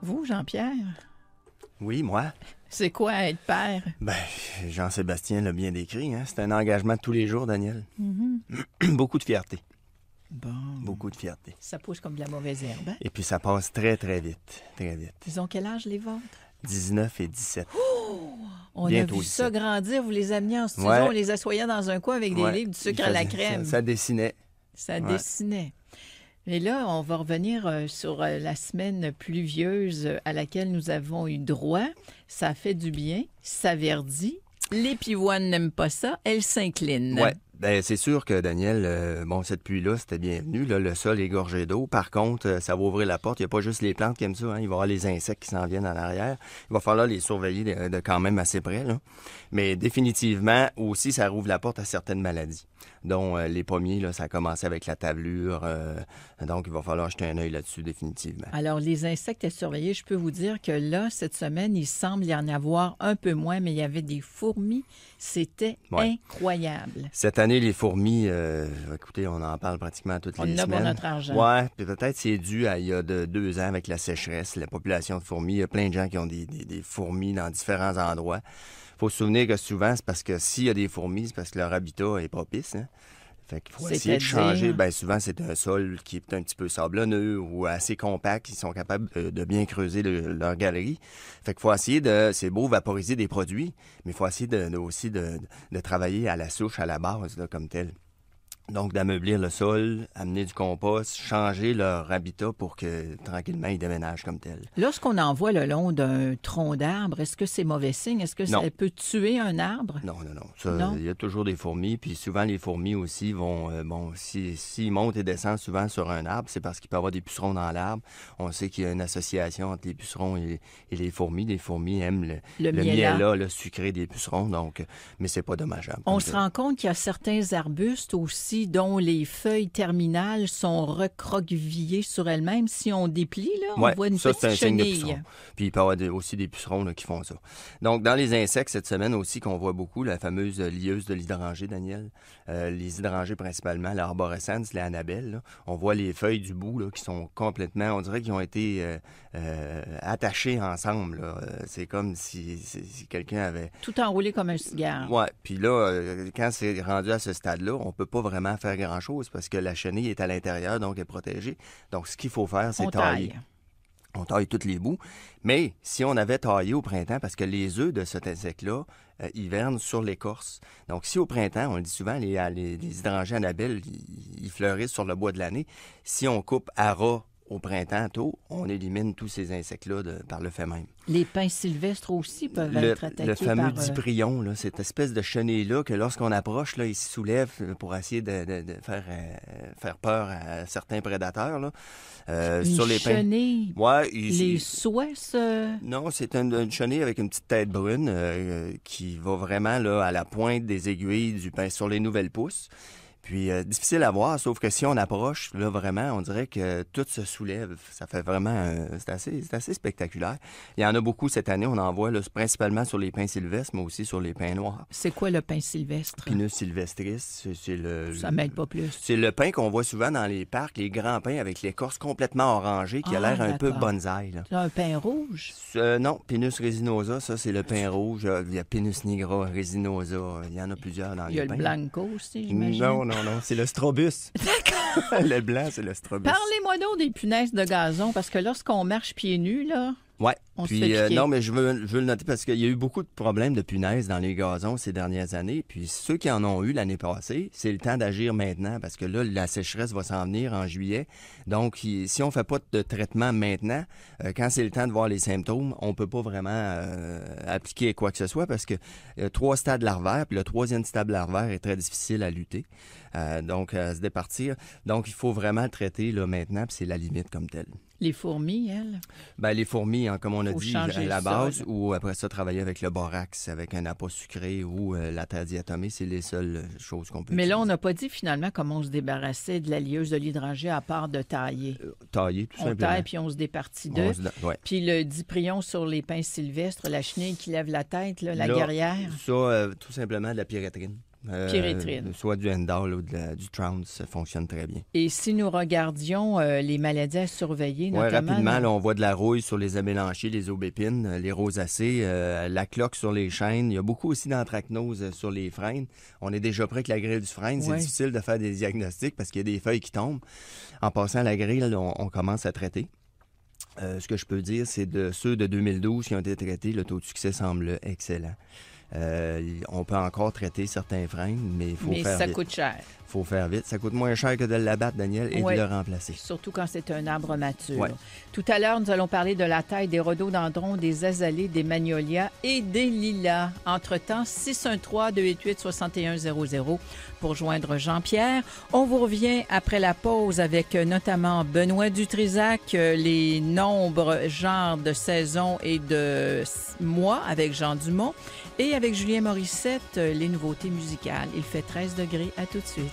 Vous, Jean-Pierre, Oui, moi. c'est quoi être père? Ben, Jean-Sébastien l'a bien décrit. Hein? C'est un engagement de tous les jours, Daniel. Beaucoup de fierté. Bon, Beaucoup de fierté. ça pousse comme de la mauvaise herbe. Hein? Et puis ça passe très, très vite. Très vite. Ils ont quel âge, les vôtres? 19 et 17. On Bientôt a vu ça 17. grandir. Vous les ameniez en studio, Ouais. on les assoyait dans un coin avec des Ouais. livres, du sucre Il à la faisait- crème. Ça dessinait. Ça Ouais. dessinait. Et là, on va revenir sur la semaine pluvieuse à laquelle nous avons eu droit. Ça fait du bien, ça verdit. Les pivoines n'aiment pas ça, elles s'inclinent. Ouais. Ben, c'est sûr que, Daniel, cette pluie-là, c'était bienvenu. Là, le sol est gorgé d'eau. Par contre, ça va ouvrir la porte. Il n'y a pas juste les plantes qui aiment ça. Hein. Il va y avoir les insectes qui s'en viennent en arrière. Il va falloir les surveiller de quand même assez près. Là. Mais définitivement, aussi, ça rouvre la porte à certaines maladies, dont les pommiers, là, ça a commencé avec la tablure. Donc, il va falloir jeter un œil là-dessus, définitivement. Alors, les insectes à surveiller, je peux vous dire que là, cette semaine, il semble y en avoir un peu moins, mais il y avait des fourmis. C'était Ouais. incroyable. Cette année, les fourmis, écoutez, on en parle pratiquement toutes On les en a pour semaines. notre argent. Ouais, puis peut-être c'est dû à il y a 2 ans avec la sécheresse, la population de fourmis. Il y a plein de gens qui ont des fourmis dans différents endroits. Faut se souvenir que souvent, c'est parce que s'il y a des fourmis, c'est parce que leur habitat est propice. Hein? Fait qu'il faut essayer de C'est-à-dire? changer. Bien, souvent, c'est un sol qui est un petit peu sablonneux ou assez compact. Ils sont capables de bien creuser leur galerie. Fait qu'il faut essayer c'est beau vaporiser des produits, mais il faut essayer aussi de travailler à la souche, à la base, là, comme tel. Donc, d'ameublir le sol, amener du compost, changer leur habitat pour que, tranquillement, ils déménagent comme tel. Lorsqu'on en voit le long d'un tronc d'arbre, est-ce que c'est mauvais signe? Est-ce que Non. ça peut tuer un arbre? Non. Non? Il y a toujours des fourmis, puis souvent, les fourmis aussi vont... s'ils montent et descendent souvent sur un arbre, c'est parce qu'il peut y avoir des pucerons dans l'arbre. On sait qu'il y a une association entre les pucerons et les fourmis. Les fourmis aiment le miel-là, le sucré des pucerons, donc... Mais c'est pas dommageable. On se rend compte qu'il y a certains arbustes aussi dont les feuilles terminales sont recroquevillées sur elles-mêmes. Si on déplie, là, on voit une ça, c'est un petite signe de chenille. puceron. Puis il peut y avoir aussi des pucerons là, qui font ça. Donc, dans les insectes, cette semaine aussi, qu'on voit beaucoup, la fameuse lieuse de l'hydrangée, Daniel. Les hydrangées principalement, l'arborescens, les annabelles, là. On voit les feuilles du bout là, qui sont complètement, on dirait qu'ils ont été attachées ensemble. Là. C'est comme si quelqu'un avait... Tout enroulé comme un cigare. Ouais, puis là, quand c'est rendu à ce stade-là, on peut pas vraiment faire grand-chose parce que la chenille est à l'intérieur, donc elle est protégée. Donc, ce qu'il faut faire, c'est On tailler. taille. On taille tous les bouts. Mais si on avait taillé au printemps, parce que les œufs de cet insecte-là hivernent sur l'écorce. Donc, si au printemps, on le dit souvent, les hydrangées annabelles, ils fleurissent sur le bois de l'année. Si on coupe à ras au printemps tôt, on élimine tous ces insectes-là par le fait même. Les pins sylvestres aussi peuvent être attaqués Le fameux par... diprion, là, cette espèce de chenille-là que lorsqu'on approche, là, il se soulève pour essayer de faire peur à certains prédateurs. Là. une Sur les pins. chenille. Ouais, Les souhaits, ça... Non, c'est une chenille avec une petite tête brune qui va vraiment là, à la pointe des aiguilles du pain sur les nouvelles pousses. Puis, difficile à voir, sauf que si on approche, là, vraiment, on dirait que tout se soulève. Ça fait vraiment... c'est assez spectaculaire. Il y en a beaucoup cette année. On en voit là, principalement sur les pins sylvestres, mais aussi sur les pins noirs. C'est quoi le pin sylvestre? Pinus sylvestris, c'est Ça m'aide pas plus. C'est le pin qu'on voit souvent dans les parcs, les grands pins avec l'écorce complètement orangée, qui a l'air un peu d'accord. bonsaï. Là. C'est un pain rouge? Non, Pinus resinosa, ça, c'est le pin rouge. Il y a Pinus nigra, resinosa. Il y en a plusieurs dans Il y a les le pins. blanco aussi, j'imagine. Non, c'est le strobus. D'accord. Le blanc, c'est le strobus. Parlez-moi donc des punaises de gazon, parce que lorsqu'on marche pieds nus, là, Ouais. on se Puis, fait piquer. non, mais je veux le noter parce qu'il y a eu beaucoup de problèmes de punaises dans les gazons ces dernières années. Puis ceux qui en ont eu l'année passée, c'est le temps d'agir maintenant parce que là, la sécheresse va s'en venir en juillet. Donc, si on fait pas de traitement maintenant, quand c'est le temps de voir les symptômes, on peut pas vraiment appliquer quoi que ce soit parce que 3 stades larvaires, puis le 3e stade larvaire est très difficile à lutter. Donc, à se départir. Donc, il faut vraiment le traiter là, maintenant, puis c'est la limite comme telle. Les fourmis, elles. Ben, les fourmis, hein, comme on a Faut dit, changer à la le base, sol. ou après ça, travailler avec le borax, avec un appât sucré ou la terre diatomée, c'est les seules choses qu'on peut Mais là, on utiliser. n'a pas dit finalement comment on se débarrassait de la lieuse de l'hydrangée à part de tailler. Tailler, tout On simplement. taille puis on se départit On d'eux. ouais. Puis le diprion sur les pins sylvestres, la chenille qui lève la tête, là, la Là, guerrière. Ça, tout simplement de la pyrétrine. Pyréthrine. Soit du Endal ou du Trounce, ça fonctionne très bien. Et si nous regardions les maladies à surveiller, Oui, notamment... rapidement, là, on voit de la rouille sur les amélanchiers, les aubépines, les rosacées, la cloque sur les chaînes. Il y a beaucoup aussi d'anthracnose sur les frênes. On est déjà près avec la grille du frêne. C'est difficile de faire des diagnostics parce qu'il y a des feuilles qui tombent. En passant à la grille, là, on commence à traiter. Ce que je peux dire, c'est de ceux de 2012 qui ont été traités, le taux de succès semble excellent. On peut encore traiter certains freins, mais il faut faire vite. Mais ça coûte cher. Il faut faire vite. Ça coûte moins cher que de l'abattre, Daniel, et de le remplacer. Surtout quand c'est un arbre mature. Ouais. Tout à l'heure, nous allons parler de la taille des rhododendrons, des azalées, des magnolias et des lilas. Entre-temps, 613-288-6100 pour joindre Jean-Pierre. On vous revient après la pause avec notamment Benoît Dutrisac, les nombres, genres de saison et de mois avec Jean Dumont. Et avec Julien Morissette, les nouveautés musicales. Il fait 13 degrés. À tout de suite.